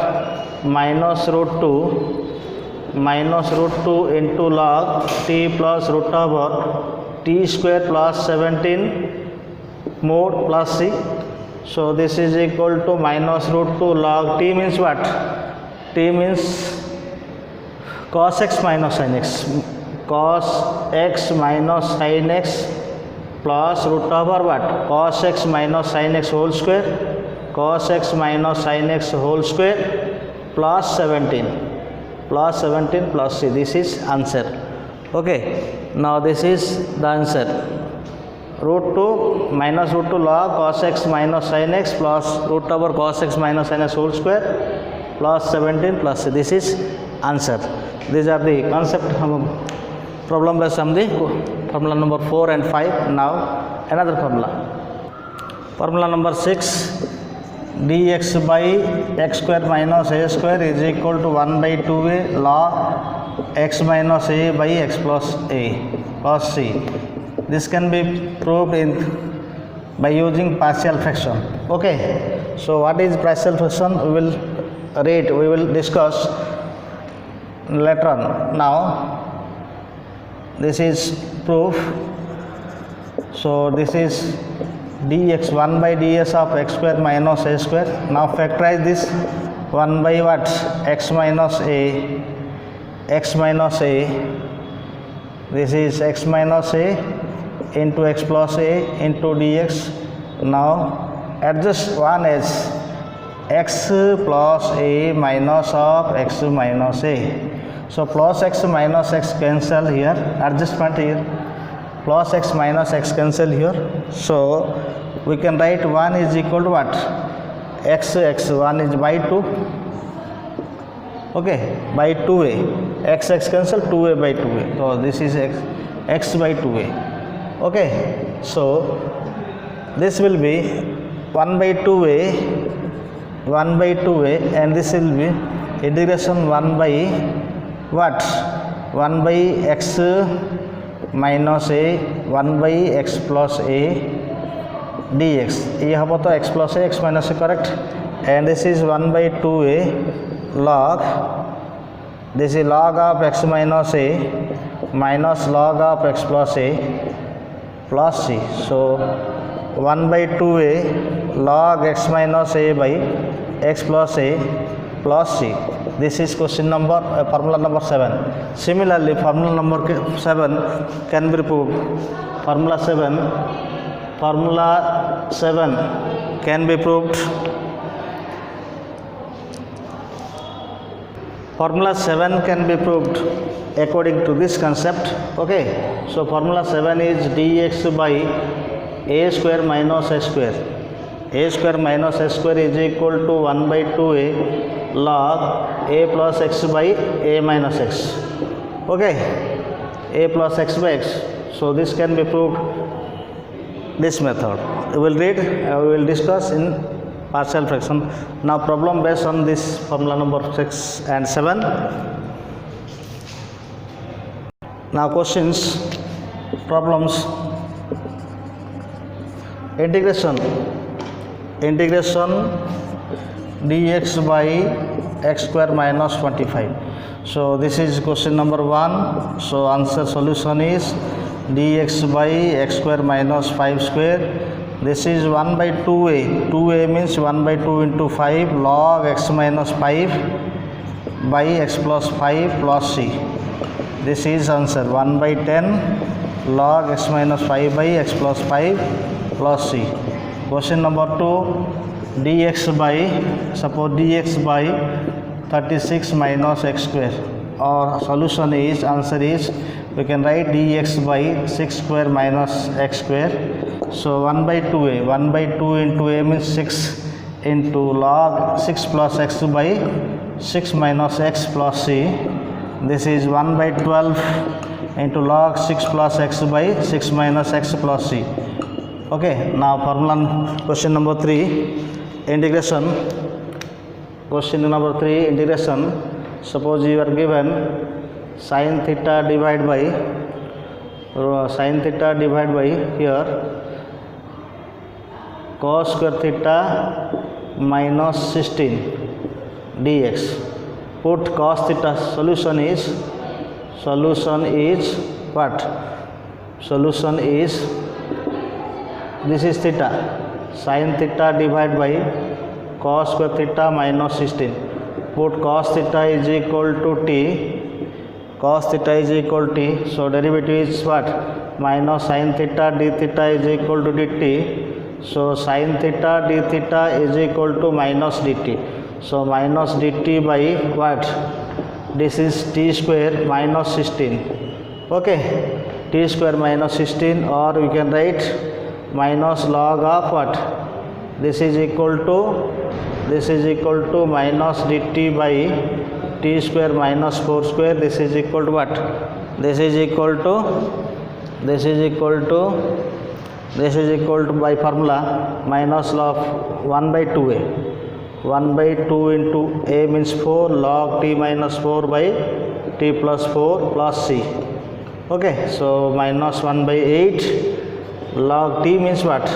Minus root 2 into log t plus root over t square plus 17 mod plus c. So this is equal to minus root 2 log t means what? T means cos x minus sin x, cos x minus sin x plus root over what? Cos x minus sin x whole square, cos x minus sin x whole square plus 17 plus c. This is answer. Okay, now this is the answer. Root 2 minus root 2 log cos x minus sin x plus root over cos x minus sin x whole square plus 17 plus c. This is answer. These are the concept problem based on the formula number 4 and 5. Now another formula. Formula number 6, dx by x square minus a square is equal to 1 by 2a log x minus a by x plus a plus c. This can be proved by using partial fraction. Okay, so what is partial fraction? We will discuss later on. Now this is proof. So this is dx 1 by ds of x square minus a square. Now factorize this 1 by what? X minus a, this is x minus a into x plus a into dx. Now adjust one as x plus a minus of x minus a. So plus x minus x cancel here, adjustment here, plus x minus x cancel here. So we can write 1 is equal to what? X 1 is by 2. Okay, by 2a, x cancel, 2a by 2a. So this is x by 2a. Okay, so this will be 1 by 2a, and this will be integration 1 by what? 1 by x minus a, 1 by x plus a dx. ये हबो तो x plus a, x minus a, correct? And this is 1 by 2a log, this is log of x minus a minus log of x plus a plus c. So 1 by 2a log x minus a by x plus a plus c. This is question number formula number 7. Similarly, formula number 7 can be proved. Formula 7 can be proved. Formula 7 can be proved according to this concept. Okay, so formula 7 is dx by a square minus a square. A square minus a square is equal to 1 by 2a log a plus x by a minus x. Okay, a plus x by x. So this can be proved this method. We will read, we will discuss in partial fraction. Now problem based on this formula number 6 and 7. Now questions, problems. Integration dx by x square minus 25. So this is question number 1. So answer solution is dx by x square minus 5 square. This is 1 by 2a. 2a means 1 by 2 into 5 log x minus 5 by x plus 5 plus c. This is answer 1 by 10 log x minus 5 by x plus 5 plus c. Question number 2, dx by, suppose dx by 36 minus x square. Our solution is, answer is, we can write dx by 6 square minus x square. So 1 by 2a, 1 by 2 into a means 6 into log 6 plus x by 6 minus x plus c. This is 1 by 12 into log 6 plus x by 6 minus x plus c. Okay, now formula question number 3, integration. Question number 3, integration. Suppose you are given sin theta divided by here cos square theta minus 16 dx. Put cos theta, solution is what? Solution is, this is theta, sin theta divided by cos square theta minus 16. Put cos theta is equal to t, cos theta is equal to t, so derivative is what? Minus sin theta d theta is equal to dt. So sin theta d theta is equal to minus dt. So minus dt by what? This is t square minus 16. Okay, t square minus 16, or we can write minus log of what? This is equal to minus dt by t square minus 4 square. This is equal to what? This is equal to by formula minus log 1 by 2a. 1 by 2 into a means 4 log t minus 4 by t plus 4 plus c. Okay, so minus 1 by 8 log t means what?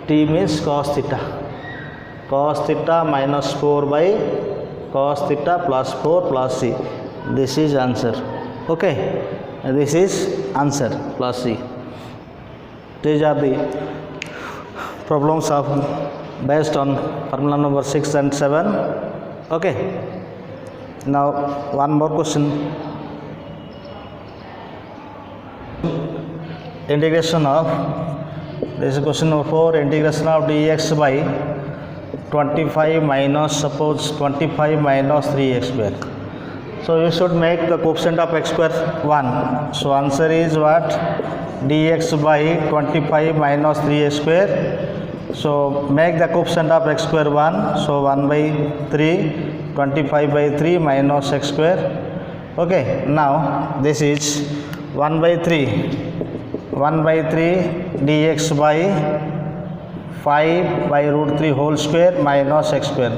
T means cos theta. Cos theta minus 4 by cos theta plus 4 plus c. This is answer. Okay, this is answer plus c. These are the problems of based on formula number 6 and 7. Okay, now one more question. Integration of, this is question number 4, integration of dx by 25 minus, suppose 25 minus 3x square. So you should make the coefficient of x square 1. So answer is what? Dx by 25 minus 3x square. So make the coefficient of x square 1. So 1 by 3, 25 by 3 minus x square. Okay, now this is 1 by 3 dx by 5 by root 3 whole square minus x square.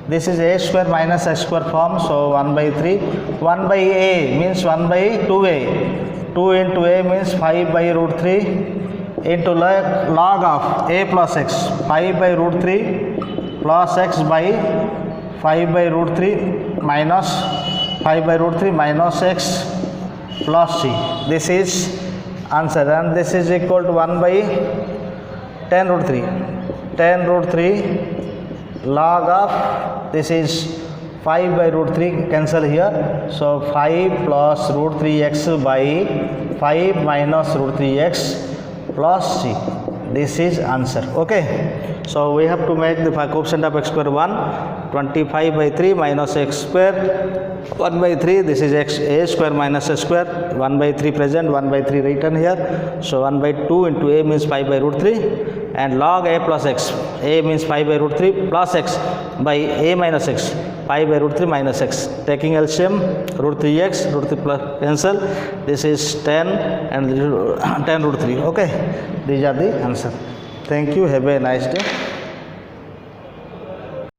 This is a square minus x square form. So 1 by 3, 1 by a means 1 by 2a. 2 into a means 5 by root 3 into log of a plus x, 5 by root 3 plus x by 5 by root 3 minus 5 by root 3 minus x plus c. This is answer, and this is equal to 1 by 10 root 3. 10 root 3 log of, this is 5 by root 3, cancel here. So 5 plus root 3x by 5 minus root 3x plus c. This is answer. Okay, so we have to make the coefficient of x square 1, 25 by 3 minus x square, 1 by 3, this is x a square minus a square, 1 by 3 present, 1 by 3 written here. So 1 by 2 into a means 5 by root 3 and log a plus x, a means 5 by root 3 plus x by a minus x, 5 by root 3 minus x. Taking LCM, root 3x, root 3 plus cancel. This is 10 and 10 root 3. Okay, these are the answer. Thank you. Have a nice day.